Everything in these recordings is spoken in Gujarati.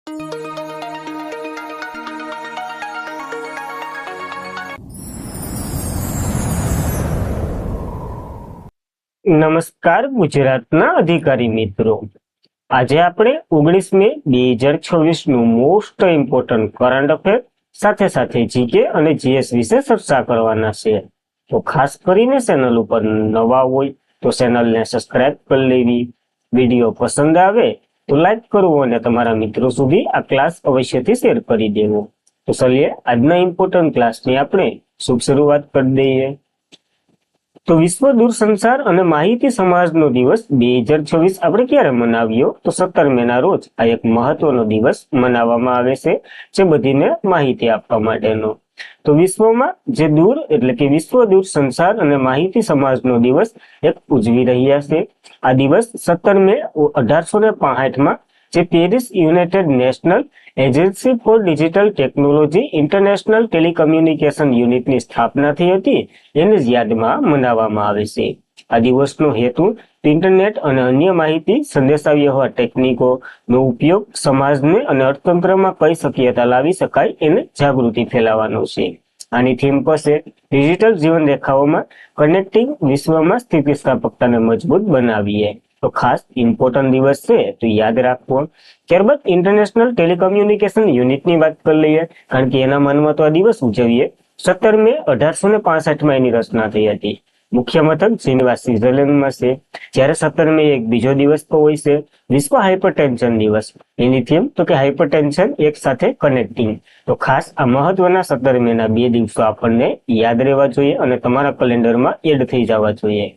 નમસ્કાર ગુજરાતના અધિકારી મિત્રો, આજે આપણે 19 મે 2026 નું મોસ્ટ ઇમ્પોર્ટન્ટ કરંટ અફેર સાથે સાથે જીકે અને જીએસ વિશે ચર્ચા કરવાના છે. તો ખાસ કરીને ચેનલ ઉપર નવા હોય તો ચેનલને સબસ્ક્રાઇબ કરી લેવી, વિડીયો પસંદ આવે તો લાઈક કરવો અને તમારા મિત્રો સુધી આ ક્લાસ અવશ્યથી શેર કરી દેવો. તો ચલીએ આજના ઇમ્પોર્ટન્ટ ક્લાસની આપણે શુભ શરૂઆત કરી દઈએ. તો વિશ્વ દૂરસંચાર અને માહિતી સમાજનો દિવસ 2026 આપણે ક્યારે મનાવ્યો? તો 17 મેના રોજ આ એક મહત્વનો દિવસ મનાવવામાં આવે છે, જે બધીને માહિતી આપવા માટેનો. તો વિશ્વમાં જે દૂર એટલે કે વિશ્વ દૂરસંચાર અને માહિતી સમાજનો દિવસ એક ઉજવી રહ્યા છે. આ દિવસ 17 મે 1865 જે Paris United national agency four digital technology international telecommunication યુનિટની સ્થાપના થઈ હતી, એની જ યાદમાં મનાવવામાં આવે છે. આ દિવસનો હેતુ ઇન્ટરનેટ અને અન્ય માહિતી સંદેશાવ્યવહાર ટેકનિકોનો ઉપયોગ સમાજને અને અર્થતંત્રમાં કઈ શક્યતા લાવી શકાય એને જાગૃતિ ફેલાવવાનો છે. આની થીમ પાસે ડિજિટલ જીવન રેખાઓમાં કનેક્ટિંગ વિશ્વમાં સ્થિતિસ્થાપકતાને મજબૂત બનાવીએ. તો ખાસ ઇમ્પોર્ટન્ટ દિવસ છે તો યાદ રાખવો. ત્યારબાદ ઇન્ટરનેશનલ ટેલિકમ્યુનિકેશન યુનિટની વાત કરી લઈએ, કારણ કે એના માનમાં તો આ દિવસ ઉજવીએ. 17 મે 1865 એની રચના થઈ હતી. મુખ્ય મથક જેનેવા સ્વિટ્ઝરલેન્ડમાં છે. જ્યારે 17 મે એક બીજો દિવસ તો હોય છે વિશ્વ હાઇપરટેન્શન દિવસ. એની થીમ તો કે હાઇપરટેન્શન એક સાથે કનેક્ટિંગ. તો ખાસ આ મહત્વના 17 મેના બે દિવસો આપણને યાદ રહેવા જોઈએ અને તમારા કેલેન્ડરમાં એડ થઈ જવા જોઈએ.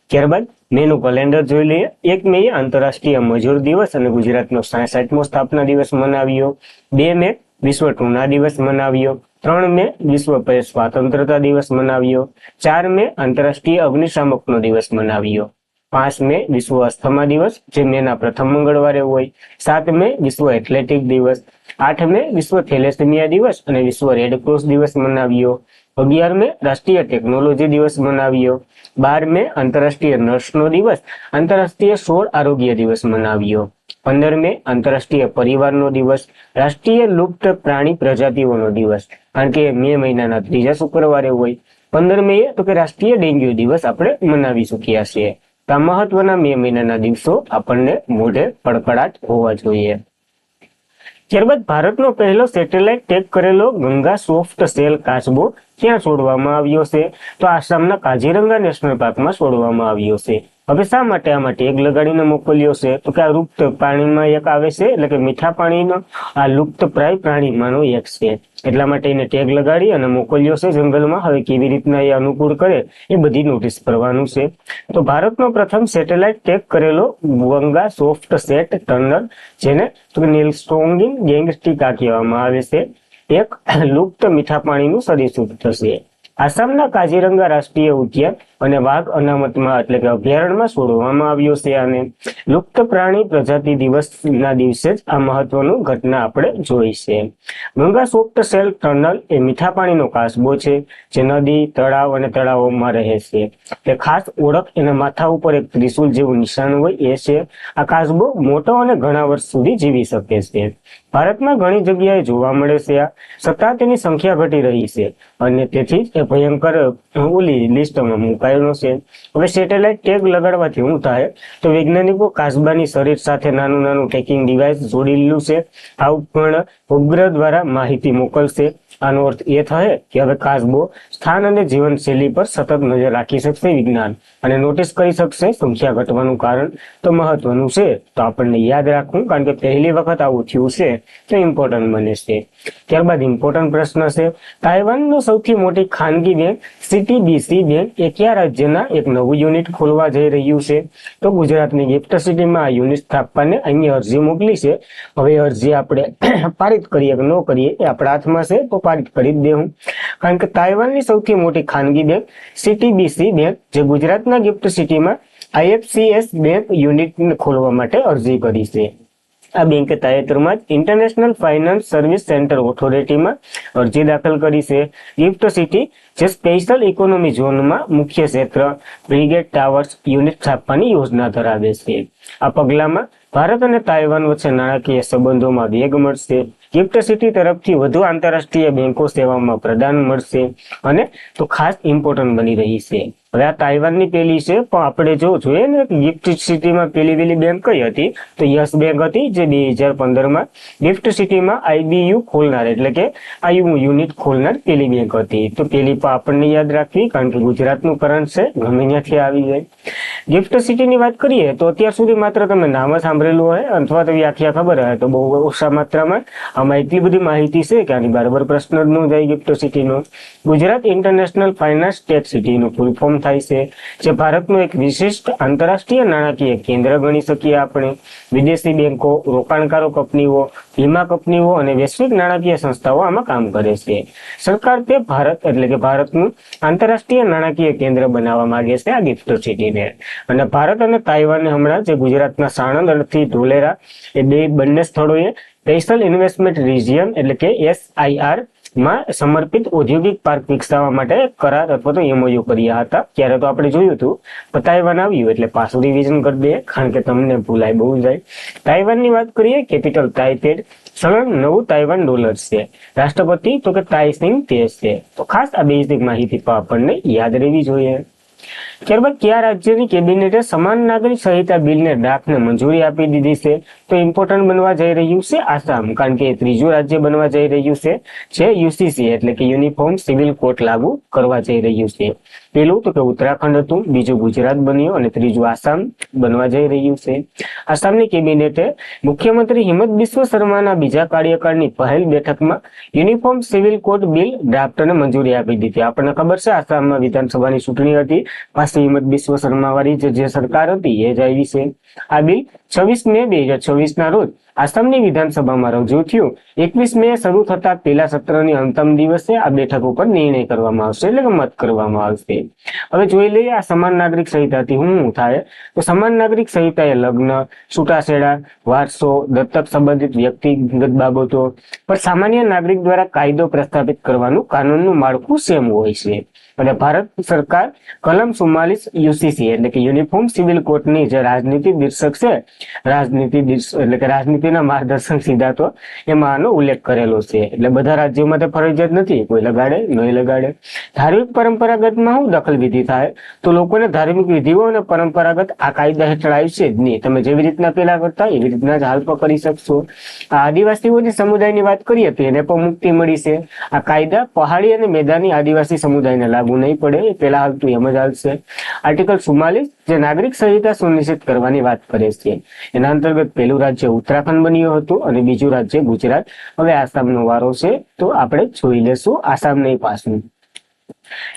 ત્યારબાદ મેનું કેલેન્ડર જોઈ લઈએ. 1 મે આંતરરાષ્ટ્રીય મજૂર દિવસ અને ગુજરાતનો 66મો સ્થાપના દિવસ મનાવ્યો. 2 મે વિશ્વ ટૂના દિવસ મનાવ્યો. 3 મે વિશ્વ પ્રેસ સ્વાતંત્રતા દિવસ મનાવ્યો. 4 મે આંતરરાષ્ટ્રીય અગ્નિશામકનો દિવસ મનાવ્યો. 5 મે વિશ્વ અસ્થમા દિવસ, જે મેના પ્રથમ મંગળવારે હોય. 7 મે વિશ્વ એથ્લેટિક દિવસ. 8 મે વિશ્વ થેલેસેમિયા દિવસ અને વિશ્વ રેડક્રોસ દિવસ મનાવ્યો. 11 મે રાષ્ટ્રીય ટેકનોલોજી દિવસ મનાવ્યો. 12 મે આંતરરાષ્ટ્રીય નર્સનો દિવસ, આંતરરાષ્ટ્રીય છોડ આરોગ્ય દિવસ મનાવ્યો. 15 મે આંતરરાષ્ટ્રીય પરિવારનો દિવસ, રાષ્ટ્રીય લુપ્ત પ્રાણી પ્રજાતિઓનો દિવસ, કારણ કે મે મહિનાના ત્રીજા શુક્રવારે હોય. 15 મે તો કે રાષ્ટ્રીય ડેન્ગ્યુ દિવસ આપણે મનાવી ચૂક્યા છીએ. આ મહત્વના મે મહિનાના દિવસો આપણને મોઢે પડકડાટ હોવા જોઈએ. ત્યારબાદ ભારતનો પહેલો સેટેલાઇટ ટેગ કરેલો ગંગા સોફ્ટ સેલ કાચબો ક્યાં છોડવામાં આવ્યો છે? તો આસામના કાઝીરંગા નેશનલ પાર્કમાં છોડવામાં આવ્યો છે. હવે શા માટે આમાં ટેગ લગાડીને મોકલ્યો છે? તો કે આ લુપ્ત પ્રાણીમાં એક આવે છે, એટલે કે મીઠા પાણીનો આ લુપ્ત પ્રાય પ્રાણીમાંનો એક છે. એટલા માટે એને ટેગ લગાડી અને મોકલ્યો છે જંગલમાં. હવે કેવી રીતના એ અનુકૂળ કરે એ બધી નોટિસ કરવાનું છે. તો ભારતનો પ્રથમ સેટેલાઇટ ટેગ કરેલો ગંગા સોફ્ટ સેટ ટનલ, જેને નીલસ્ટોંગિંગ ગેંગસ્ટિકા કહેવામાં આવે છે, એક લુપ્ત મીઠા પાણીનું સરીસૃપ થશે. આસામના કાઝીરંગા રાષ્ટ્રીય ઉદ્યાન અને વાઘ અનામતમાં એટલે કે અભયારણ્યમાં છોડવામાં આવ્યો છે. અને લુપ્ત પ્રાણી પ્રજાતિ દિવસના દિવસે જ આ મહત્વનું ઘટના આપણે જોઈ છે. ગંગા સોફ્ટ સેલ ટનલ એ મીઠા પાણીનો કાચબો છે, જે નદી, તળાવ અને તળાવોમાં રહે છે. તે ખાસ ઓળખ એના માથા ઉપર એક ત્રિશુલ જેવું નિશાન હોય એ છે. આ કાચબો મોટો અને ઘણા વર્ષ સુધી જીવી શકે છે. ભારતમાં ઘણી જગ્યાએ જોવા મળે છે. આ છતાં તેની સંખ્યા ઘટી રહી છે અને તેથી જ એ ભયંકર ઓલી લિસ્ટમાં મુકાયેલો છે. હવે સેટેલાઇટ ટેગ લગાડવાથી શું થાય? તો વૈજ્ઞાનિકો કાચબાની શરીર સાથે નાનું ટ્રેકિંગ ડિવાઇસ જોડી લીધું છે. આ ઉપકરણ ઉપગ્રહ દ્વારા માહિતી મોકલશે. આનો અર્થ એ થાય કે હવે કાચબો સ્થાન અને જીવનશૈલી પર સતત નજર રાખી શકશે વિજ્ઞાન, અને નોટિસ કરી શકશે સંખ્યા ઘટવાનું કારણ. તો મહત્વનું છે, તો આપણને યાદ રાખવું, કારણ કે પહેલી વખત આવું થયું છે તો ઇમ્પોર્ટન્ટ બને છે. ત્યારબાદ ઇમ્પોર્ટન્ટ પ્રશ્ન છે, તાઇવાનનો સૌથી મોટી ખાનગી બેંક સીટીબીસી બેંક એ કયા રાજ્યના એક નવું યુનિટ ખોલવા જઈ રહ્યું છે? તો ગુજરાતની ગિફ્ટ સિટીમાં આ યુનિટ સ્થાપવાને અહીંયા અરજી મોકલી છે. હવે અરજી આપણે પારિત કરીએ કે ન કરીએ એ આપણા હાથમાં છે, તો પારિત કરી જ દેવું. કારણ કે તાઇવાનની સૌથી મોટી ખાનગી બેંક સીટીબીસી બેંક, જે ગુજરાતના ગિફ્ટ સિટીમાં આઈએફસીએસ બેંક યુનિટ ખોલવા માટે અરજી કરી છે. આ બેંકે તાજેતરમાં જ ઇન્ટરનેશનલ ફાઇનાન્સ સર્વિસ સેન્ટર ઓથોરિટીમાં અરજી દાખલ કરી છે. ગિફ્ટ સિટી જે સ્પેશિયલ ઇકોનોમી ઝોનમાં મુખ્ય ક્ષેત્ર બ્રિગેડ ટાવર્સ યુનિટ સ્થાપવાની યોજના ધરાવે છે. આ પગલામાં ભારત અને તાઇવાન વચ્ચે નાણાકીય સંબંધોમાં વેગ મળશે, ગિફ્ટ સિટી તરફથી વધુ આંતરરાષ્ટ્રીય બેંકો સેવામાં પ્રદાન મળશે અને તો ખાસ ઇમ્પોર્ટન્ટ બની રહી છે. હવે આ તાઇવાનની પેલી છે, પણ આપણે જો જોઈએ ને ગિફ્ટ સિટીમાં પેલી બેંક કઈ હતી તો યસ બેંક હતી, જે 2015માં ગિફ્ટ સિટીમાં IBU ખોલનાર એટલે કે આયુ યુનિટ ખોલનાર પેલી બેંક હતી. તો પેલી પણ આપણને યાદ રાખવી, કારણ કે ગુજરાતનું કરંટ છે, ગમે ત્યાંથી આવી જાય. ગિફ્ટ સિટીની વાત કરીએ તો અત્યાર સુધી માત્ર તમે નામ જ સાંભળેલું હોય અથવા તો વ્યાખ્યા ખબર હોય તો બહુ ઓછા માત્રામાં આમાં એટલી બધી માહિતી છે કે આની બરાબર પ્રશ્ન જ ન જાય. ગિફ્ટ સિટીનો ગુજરાત ઇન્ટરનેશનલ ફાઇનાન્સ ટેક સિટીનું ફૂલ ફોર્મ થાય છે, જે ભારતનું એક વિશિષ્ટ આંતરરાષ્ટ્રીય નાણાકીય કેન્દ્ર ગણી શકીએ આપણે. વિદેશી બેંકો, રોકાણકારો કંપનીઓ, વીમા કંપનીઓ અને વૈશ્વિક નાણાકીય સંસ્થાઓ આમાં કામ કરે છે. સરકાર તે ભારત એટલે કે ભારતનું આંતરરાષ્ટ્રીય નાણાકીય કેન્દ્ર બનાવવા માંગે છે આ ગિફ્ટ સિટીને. અને ભારત અને તાઇવાનને હમણાં જે ગુજરાતના સાણંદ થી ધોલેરા એ બંને સ્થળોએ સ્પેશિયલ ઇન્વેસ્ટમેન્ટ રિજિયન એટલે કે SIR માં સમર્પિત ઔદ્યોગિક પાર્ક વિકસાવવા માટે કરાર અથવા તો MOU કર્યા હતા. ત્યારે તો આપણે જોયું હતું, તાઇવાન આવ્યું એટલે પાછું રિવિઝન કરી દઈએ, કારણ કે તમને ભૂલાય બહુ જાય. તાઇવાનની વાત કરીએ, કેપિટલ તાઇપેડ, ચલણ $9 છે, રાષ્ટ્રપતિ તો કે તાઇસિંગ તે છે. તો ખાસ આ બેઝિક માહિતી પણ આપણને યાદ રહેવી જોઈએ. ત્યારબાદ કયા રાજ્યની કેબિનેટે સમાન નાગરિક સંહિતા બિલને ડ્રાફ્ટને મંજૂરી આપી દીધી છે? તો ઇમ્પોર્ટન્ટ બનવા જઈ રહ્યું છે આસામ, કારણ કે ત્રીજું રાજ્ય બનવા જઈ રહ્યું છે જે UCC એટલે કે યુનિફોર્મ સિવિલ કોડ લાગુ કરવા જઈ રહ્યું છે. પેલું તો કે ઉત્તરાખંડ હતું, બીજું ગુજરાત બન્યું અને ત્રીજું આસામ બનવા જઈ રહ્યું છે. આસામની કેબિનેટે મુખ્યમંત્રી હિમંત બિસ્વ શર્માના બીજા કાર્યકાળની પહેલ બેઠકમાં યુનિફોર્મ સિવિલ કોડ બિલ ડ્રાફ્ટને મંજૂરી આપી દીધી. આપણને ખબર છે આસામમાં વિધાનસભાની ચૂંટણી હતી, પાછી હિમંત બિસ્વ શર્મા વાળી જે સરકાર હતી એ જ આવી છે. આ બિલ 26 મે 2024ના રોજ આસામની વિધાનસભામાં રજૂ થયું. 21 મે શરૂ થતા પહેલા સત્રની અંતિમ દિવસે આ બેઠક ઉપર નિર્ણય કરવામાં આવશે એટલે કે મત કરવામાં આવશે. હવે જોઈ લઈએ આ સમાન નાગરિક સંહિતાથી શું થાય. તો સમાન નાગરિક સંહિતા એ લગ્ન, છૂટાછેડા, વારસો, દત્તક સંબંધિત વ્યક્તિગત બાબતો પર સામાન્ય નાગરિક દ્વારા કાયદો પ્રસ્થાપિત કરવાનું કાનૂનનું માળખું સેમ હોય છે. અને ભારત સરકાર કલમ 44 UCC એટલે કે યુનિફોર્મ સિવિલ કોડની જે રાજનીતિ શીર્ષક છે, રાજનીતિ એટલે કે રાજનીતિના માર્ગદર્શક સિદ્ધાંતો, એમાં આનો ઉલ્લેખ કરેલો છે. એટલે બધા રાજ્યોમાં તે ફરજિયાત નથી, કોઈ લગાડે નહીં લગાડે. ધાર્મિક પરંપરાગતમાં શું દખલ વિધિ થાય? તો લોકોને ધાર્મિક વિધિઓ અને પરંપરાગત આ કાયદા હેઠળ આવશે જ નહીં. તમે જેવી રીતના પેલા કરતા એવી રીતના જ હાલ પણ કરી શકશો. આ આદિવાસીઓની સમુદાયની વાત કરીએ તો એને પણ મુક્તિ મળી છે. આ કાયદા પહાડી અને મેદાની આદિવાસી સમુદાયને લાગુ નહીં પડે, એ પેલા હાલતું એમ જ હાલશે. આર્ટિકલ 44 જે નાગરિક સંહિતા સુનિશ્ચિત કરવાની વાત કરે છે, એના અંતર્ગત પહેલું રાજ્ય ઉત્તરાખંડ બન્યું હતું અને બીજું રાજ્ય ગુજરાત. હવે આસામનો વારો છે, તો આપણે જોઈ લેશું આસામ નહીં પાછું.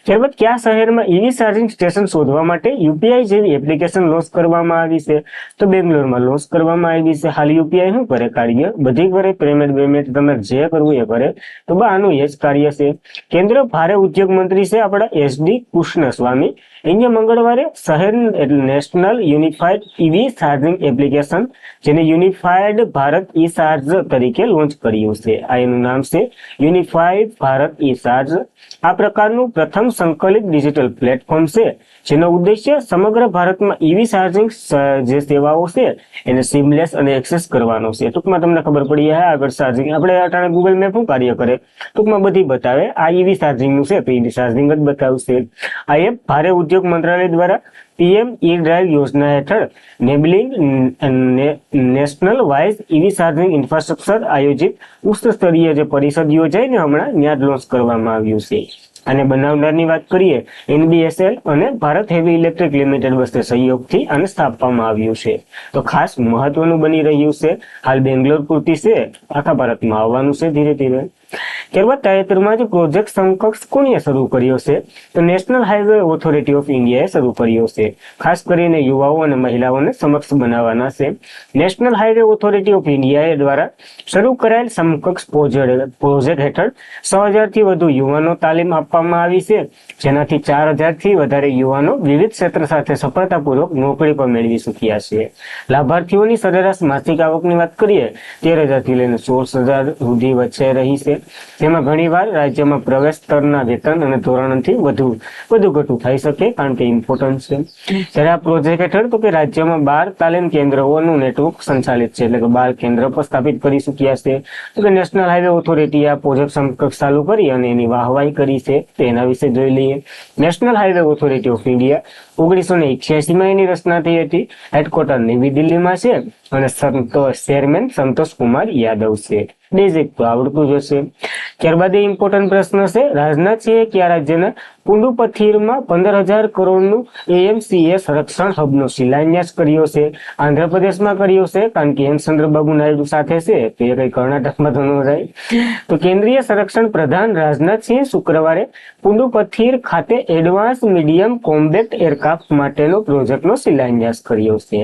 ત્યારબાદ કયા શહેરમાં EV ચાર્જિંગ સ્ટેશન શોધવા માટે UPI જેવી એપ્લિકેશન લોન્ચ કરવામાં આવી છે? તો બેંગ્લોરમાં લોન્ચ કરવામાં આવી છે. હાલ UPI શું કરે કાર્ય? બધી કરે, પેમેન્ટ તમે જે કરવું એ કરે. તો આનું એ જ કાર્ય છે. કેન્દ્ર ભારે ઉદ્યોગ મંત્રી છે આપણા SD કૃષ્ણસ્વામી. અહીંયા મંગળવારે શહેર national unified EV charging application, જેને યુનિફાઈડ ભારત ચાર્જ તરીકે લોન્ચ કર્યું છે. આ એનું નામ છે, યુનિફાઈડ ભારત ચાર્જ. આ પ્રકારનું પ્રથમ સંકલિત ડિજિટલ પ્લેટફોર્મ છે, જેનો ઉદ્દેશ્ય સમગ્ર ભારતમાં EV ચાર્જિંગ જે સેવાઓ છે એને સીમલેસ અને એક્સેસ કરવાનો છે. ટૂંકમાં તમને ખબર પડી હે આગળ ચાર્જિંગ આપણે અટાણે ગૂગલ મેપ શું કાર્ય કરે, ટૂંકમાં બધી બતાવે. આ EV ચાર્જિંગનું છે તો EV ચાર્જિંગ જ બતાવશે. આ એપ ભારે ઉદ્યોગ મંત્રાલય દ્વારા PM E-Drive યોજના હેઠળ enabling national wise EV charging infrastructure આયોજિત ઉચ્ચ સ્તરીય જે પરિષદ યોજાઈ ને હમણાં ત્યાં લોન્ચ કરવામાં આવ્યું છે. અને બનાવનારની વાત કરીએ, NBSL અને ભારત હેવી ઇલેક્ટ્રિક લિમિટેડ વચ્ચે સહયોગથી આને સ્થાપવામાં આવ્યું છે. તો ખાસ મહત્વનું બની રહ્યું છે. હાલ બેંગ્લોર પૂરતી છે, આખા ભારતમાં આવવાનું છે ધીરે ધીરે. ત્યારબાદ તાજેતરમાં જે પ્રોજેક્ટ સમકક્ષ કોણે શરૂ કર્યો છે? તો નેશનલ હાઈવે ઓથોરિટી ઓફ ઇન્ડિયાએ શરૂ કર્યો છે. ખાસ કરીને યુવાઓ અને મહિલાઓને સમક્ષ બનાવવાના છે. National highway authority of India દ્વારા શરૂ કરાયેલ સમકક્ષ પ્રોજેક્ટ હેઠળ 6000 થી વધુ યુવાનો તાલીમ આપવામાં આવી છે, જેનાથી 4000 થી વધારે યુવાનો વિવિધ ક્ષેત્ર સાથે સફળતાપૂર્વક નોકરી પર મેળવી ચૂક્યા છે. લાભાર્થીઓની સરેરાશ માસિક આવકની વાત કરીએ 13000 થી લઈને 16000 સુધી વચ્ચે રહી છે. જેમાં ઘણીવાર રાજ્યમાં પ્રવેશ સ્તરના વેતન અને ધોરણથી વધુ ઘટું થઈ શકે, કારણ કે ઇમ્પોર્ટન્ટ છે. જ્યારે આ પ્રોજેક્ટ હેઠળ તો કે રાજ્યમાં 12 તાલીમ કેન્દ્રોનું નેટવર્ક સંચાલિત છે, એટલે કે 12 કેન્દ્ર પર સ્થાપિત કરી ચૂક્યા છે. તો કે નેશનલ હાઈવે ઓથોરિટી આ પ્રોજેક્ટ સમકક્ષ ચાલુ કરી અને એની વાહવાહી કરી છે, તેના વિશે જોઈ લઈએ. National highway authority of India 1981માં એની રચના થઈ હતી. હેડક્વાર્ટર નવી દિલ્હીમાં છે અને ચેરમેન સંતોષ કુમાર યાદવ છે. બેઝિક તો આવડતું જ હશે. ત્યારબાદ ઇમ્પોર્ટન્ટ પ્રશ્ન છે, રાજનાથસિંહે કયા રાજ્યના પુડુપથીરમાં 15,000 કરોડનું AMCA સંરક્ષણ હબનો શિલાન્યાસ કર્યો છે? આંધ્રપ્રદેશમાં કર્યો છે, કારણ કે ચંદ્રબાબુ નાયડુ સાથે છે, તો એ કઈ કર્ણાટકમાં તો ન જાય. તો કેન્દ્રીય સંરક્ષણ પ્રધાન રાજનાથસિંહે શુક્રવારે પુડુપથીર ખાતે એડવાન્સ મીડિયમ કોમ્બેટ એરક્રાફ્ટ માટેનો પ્રોજેક્ટનો શિલાન્યાસ કર્યો છે,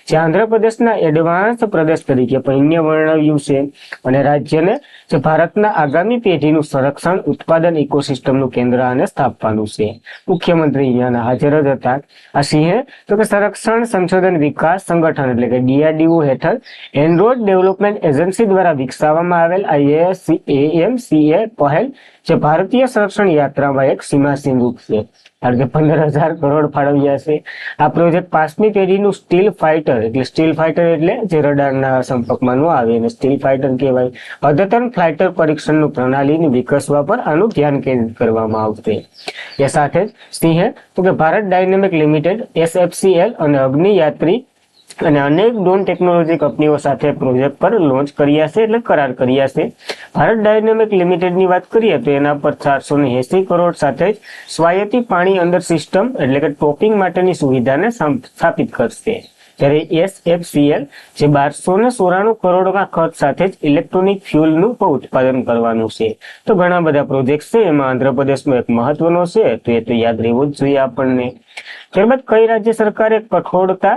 જે આંધ્રપ્રદેશના એડવાન્સ પ્રદેશ તરીકે પૈન્ય વર્ણવ્યું છે અને રાજ્યને જે ભારતના આગામી પેઢીનું સંરક્ષણ ઉત્પાદન ઇકોસિસ્ટમનું કેન્દ્ર આને સ્થાપવાનું છે. મુખ્યમંત્રી અહીંયા હાજર જ હતા. આ સિંહે તો કે સંરક્ષણ સંશોધન વિકાસ સંગઠન એટલે કે DRDO હેઠળ એન્ડ્રોઇડ ડેવલપમેન્ટ એજન્સી દ્વારા વિકસાવવામાં આવેલ AMCA પહેલ જે ભારતીય સંરક્ષણ યાત્રામાં એક સીમાસીન રૂપ છે, કારણ કે 15,000 કરોડ ફાળવ્યા છે. આ પ્રોજેક્ટ 5મી પેઢીનું સ્ટીલ ફાઇટર એટલે જે રડારના સંપર્કમાં ન આવે એને સ્ટીલ ફાઇટર કહેવાય. અદ્યતન ફાઇટર પરીક્ષણનું પ્રણાલીને વિકસવા પર આનું ધ્યાન કેન્દ્રિત કરવામાં આવશે. એ સાથે જ સિંહે તો કે ભારત ડાયનેમિક લિમિટેડ SFCL અને અગ્નિયાત્રી અને અનેક ડ્રોન ટેકનોલોજી કંપનીઓ સાથે પ્રોજેક્ટ પર લોન્ચ કર્યા છે, એટલે કરાર કર્યા છે. ભારત ડાયનેમિક લિમિટેડની વાત કરીએ તો એના પર 480 કરોડ સાથે જ સ્વાયત્તી પાણી અંદર સિસ્ટમ એટલે કે ટોપિંગ માટેની સુવિધાને સ્થાપિત કરશે. જ્યારે SFCL જે 1294 કરોડના ખર્ચ સાથે જ ઇલેક્ટ્રોનિક ફ્યુલનું પણ ઉત્પાદન કરવાનું છે. તો ઘણા બધા પ્રોજેક્ટ છે, એમાં આંધ્રપ્રદેશનો એક મહત્વનો છે, તો એ તો યાદ રહેવું જ જોઈએ આપણને. ત્યારબાદ કઈ રાજ્ય સરકારે કઠોળતા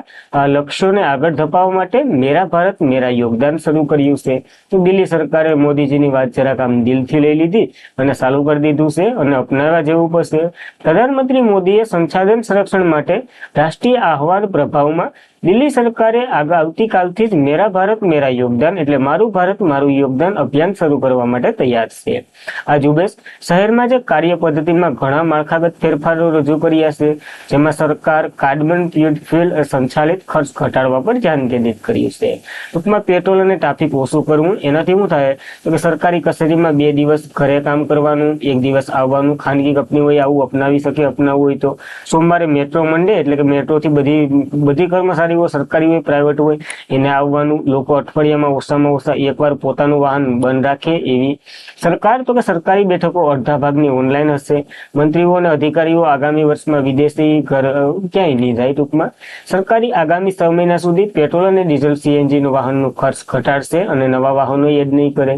લક્ષ્યોને આગળ ધપાવવા માટે મેરા ભારત મેરા યોગદાન શરૂ કર્યું છે? તો દિલ્હી સરકારે મોદીજીની વાત જરાક આમ દિલથી લઈ લીધી અને ચાલુ કરી દીધું છે અને અપનાવવા જેવું પડશે. પ્રધાનમંત્રી મોદીએ સંસાધન સંરક્ષણ માટે રાષ્ટ્રીય આહ્વાન પ્રભાવમાં દિલ્હી સરકારે આવતીકાલથી જ મેરા ભારત મેરા યોગદાન એટલે મારું ભારત મારું યોગદાન અભિયાન શરૂ કરવા માટે તૈયાર છે. આ ઝુંબેશ શહેરમાં જે કાર્ય પદ્ધતિમાં ઘણા માળખાગત ફેરફારો રજૂ કર્યા છે, જેમાં સરકાર કાર્બન ફ્યુલ સંચાલિત ખર્ચ ઘટાડવા પર ધ્યાન કેન્દ્રિત કર્યું છે. ટૂંકમાં પેટ્રોલ અને ટ્રાફિક ઓછું કરવું. એનાથી શું થાય તો કે સરકારી કચેરીમાં 2 દિવસ ઘરે કામ કરવાનું, 1 દિવસ આવવાનું. ખાનગી કંપની હોય આવું અપનાવી શકે, અપનાવવું હોય તો સોમવારે મેટ્રો મંડે એટલે કે મેટ્રોથી બધી કર્મચારીઓ સરકારી હોય પ્રાઇવેટ હોય એને આવવાનું. લોકો અઠવાડિયામાં ઓછામાં ઓછા એકવાર પોતાનું વાહન બંધ રાખે એવી સરકાર. તો કે સરકારી બેઠકો અડધા ભાગની ઓનલાઈન હશે. મંત્રીઓ અને અધિકારીઓ આગામી વર્ષમાં વિદેશી ક્યાંય નહીં જાય. ટૂંકમાં સરકારી આગામી 6 મહિના સુધી પેટ્રોલ અને ડીઝલ CNG નો વાહનનો ખર્ચ ઘટાડશે અને નવા વાહનો એડ નહીં કરે.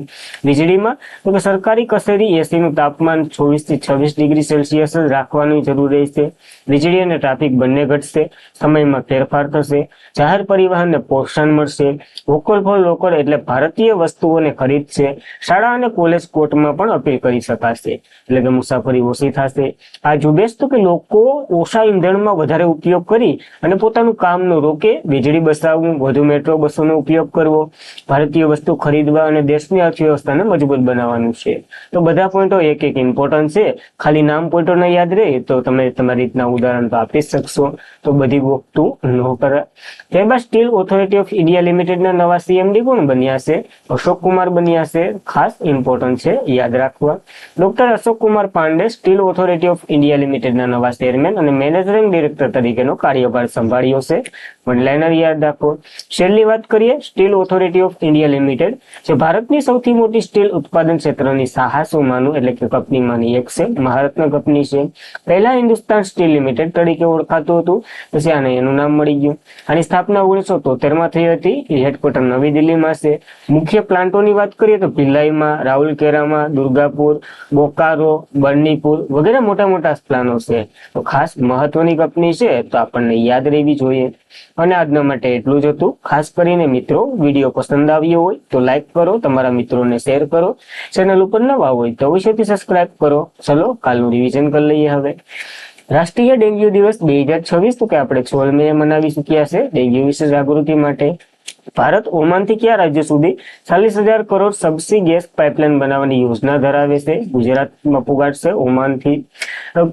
વીજળીમાં તો કે સરકારી કચેરી AC નું તાપમાન 24 થી 26 ડિગ્રી સેલ્સિયસ જ રાખવાની જરૂર રહેશે. વીજળી અને ટ્રાફિક બંને ઘટશે. સમયમાં ફેરફાર થશે. જાહેર પરિવહનને પ્રોત્સાહન મળશે. વોકલ ફોર લોકલ એટલે ભારતીય વસ્તુઓને ખરીદશે. શાળા અને કોલેજ કોર્ટમાં પણ અપીલ કરી શકાશે, એટલે કે મુસાફરી ઓછી થશે. આ ઝુંબેશ તો કે લોકો ઓછા ઈંધણમાં વધારે ઉપયોગ કરી અને પોતાનું કામ ન રોકે, વીજળી બચાવવું, વધુ મેટ્રો બસોનો ઉપયોગ કરવો, ભારતીય વસ્તુ ખરીદવા અને દેશની અર્થવ્યવસ્થાને મજબૂત બનાવવાનું છે. તો બધા પોઈન્ટો એક ઇમ્પોર્ટન્ટ છે. ખાલી નામ પોઈન્ટો ન યાદ રહે તો તમે તમારી રીતના ઉદાહરણ તો આપી શકશો, તો બધી વસ્તુ ન કરે. ત્યારબાદ સ્ટીલ ઓથોરિટી ઓફ ઇન્ડિયા લિમિટેડના નવા CMD કોણ બન્યા છે? અશોક કુમાર બન્યા છે. ખાસ ઇમ્પોર્ટન્ટ છે, યાદ રાખવા. Doctor Ashok Kumar Pandey steel authority of India લિમિટેડના નવા ચેરમેન અને મેનેજિંગ ડિરેક્ટર તરીકેનો કાર્યભાર સંભાળ્યો છે. વનલાઇનર યાદ રાખો. છેલ્લી વાત કરીએ, steel authority of India limited જે ભારતની સૌથી મોટી સ્ટીલ ઉત્પાદન ક્ષેત્રની સાહસોમાંનું એટલે કે કંપનીમાંની એક છે. મહારત્ન કંપની છે. પહેલા હિન્દુસ્તાન સ્ટીલ લિમિટેડ તરીકે ઓળખાતું હતું, પછી આને એનું નામ મળી ગયું. આની સ્થાપના 1973માં થઈ હતી. હેડક્વાર્ટર નવી દિલ્હીમાં છે. મુખ્ય પ્લાન્ટોની વાત કરીએ તો ભિલાઈમાં, રાઉરકેલામાં, દુર્ગાપુર, બોકારો, બર્નીપુર વગેરે મોટા પ્લાનો છે. તો ખાસ મહત્વની કંપની છે, તો આપણને યાદ રહેવી જોઈએ. અને આજના માટે એટલું જ હતું. ખાસ કરીને મિત્રો, વિડીયો પસંદ આવ્યો હોય તો લાઈક કરો, તમારા મિત્રોને શેર કરો. ચેનલ ઉપર નવા હોય તો અવશ્યથી સબસ્ક્રાઇબ કરો. ચલો કાલનું રિવિઝન કરી લઈએ હવે. રાષ્ટ્રીય ડેન્ગ્યુ દિવસ 2026 તો કે આપણે 16 મે મનાવી ચૂક્યા છે ડેન્ગ્યુ વિશે જાગૃતિ માટે. ભારત ઓમાનથી કયા રાજ્ય સુધી 40,000 કરોડ સબસી ગેસ પાઇપલાઇન બનાવવાની યોજના ધરાવે છે? ગુજરાતમાં પુગાડશે ઓમાનથી.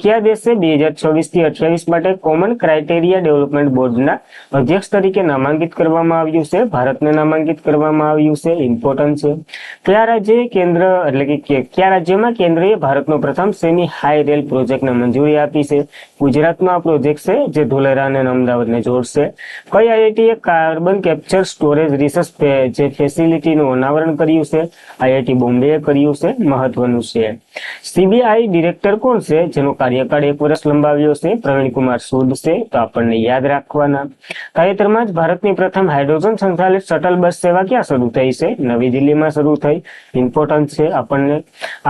કયા દેશે 2026 થી 28 માટે કોમન ક્રાઇટેરિયા ડેવલપમેન્ટ બોર્ડના અધ્યક્ષ તરીકે નામાંકિત કરવામાં આવ્યું છે? ભારતને નામાંકિત કરવામાં આવ્યું છે. ઇમ્પોર્ટન્ટ છે. કયા રાજ્યએ કેન્દ્ર એટલે કે કયા રાજ્યમાં કેન્દ્રએ ભારતનો પ્રથમ સેમી હાઈ રેલ પ્રોજેક્ટને મંજૂરી આપી છે? ગુજરાતનો આ પ્રોજેક્ટ છે જે ધોલેરા અને અમદાવાદને જોડશે. કઈ આઈઆઈટીએ કાર્બન કેપ્ચર સ્ટોરેજ રિસર્ચ જે ફેસિલિટીનું અનાવરણ કર્યું છે? આઈઆઈટી બોમ્બેએ કર્યું છે. મહત્વનું છે. સીબીઆઈ ડિરેક્ટર કોણ છે જેનો કાર્યકાળ 1 વર્ષ લંબાવ્યો છે? પ્રવીણ કુમાર સૂદ છે. તો આપણને યાદ રાખવાના. તાજેતરમાં જ ભારતની પ્રથમ હાઇડ્રોજન સંચાલિત શટલ બસ સેવા ક્યાં શરૂ થઈ છે? નવી દિલ્હીમાં શરૂ થઈ. ઇમ્પોર્ટન્ટ છે આપણને.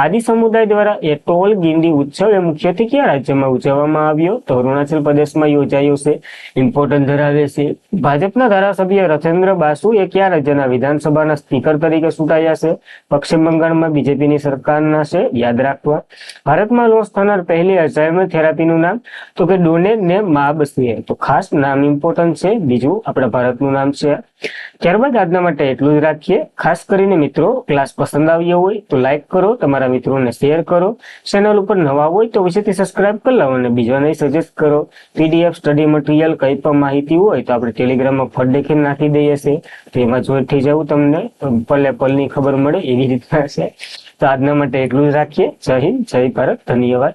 આદિ સમુદાય દ્વારા એટોલ ગિંડી ઉત્સવ એ મુખ્યત્વે કયા રાજ્યમાં ઉજવવામાં આવ્યો? તો અરુણાચલ પ્રદેશમાં યોજાયો છે. ઇમ્પોર્ટન્ટ ધરાવે છે. ભાજપના ધારાસભ્ય રથેન્દ્ર બાસુ એ કયા રાજ્યના વિધાનસભાના સ્પીકર તરીકે ચૂંટાયા છે? પશ્ચિમ બંગાળમાં બીજેપીની સરકારના છે. યાદ રાખવા. ભારતમાં લોન્ચ થનાર પહેલી અલ્ઝાઇમર થેરાપીનું નામ? તો કે ડોનેટ ને માબ છે. તો ખાસ નામ ઇમ્પોર્ટન્ટ છે. બીજું આપણા ભારતનું નામ છે. ત્યારબાદ આજના માટે એટલું જ રાખીએ. ખાસ કરીને મિત્રો ક્લાસ પસંદ આવ્યો હોય તો લાઈક કરો, તમારા મિત્રોને શેર કરો, ચેનલ ઉપર નવા હોય તો વિશેથી સબસ્ક્રાઇબ કરી લાવો અને બીજાને સજેસ્ટ કરો. પીડીએફ સ્ટડી મટીરિયલ કઈ પણ માહિતી હોય તો આપણે ટેલિગ્રામમાં ફટ દેખીને નાખી દઈએ છીએ. તો એમાં જોઈન્ટ થઈ જવું, તમને પલે પલની ખબર મળે એવી રીતના છે. તો આજના માટે એટલું જ રાખીએ. જય હિન્દ, જય ભારત, ધન્યવાદ.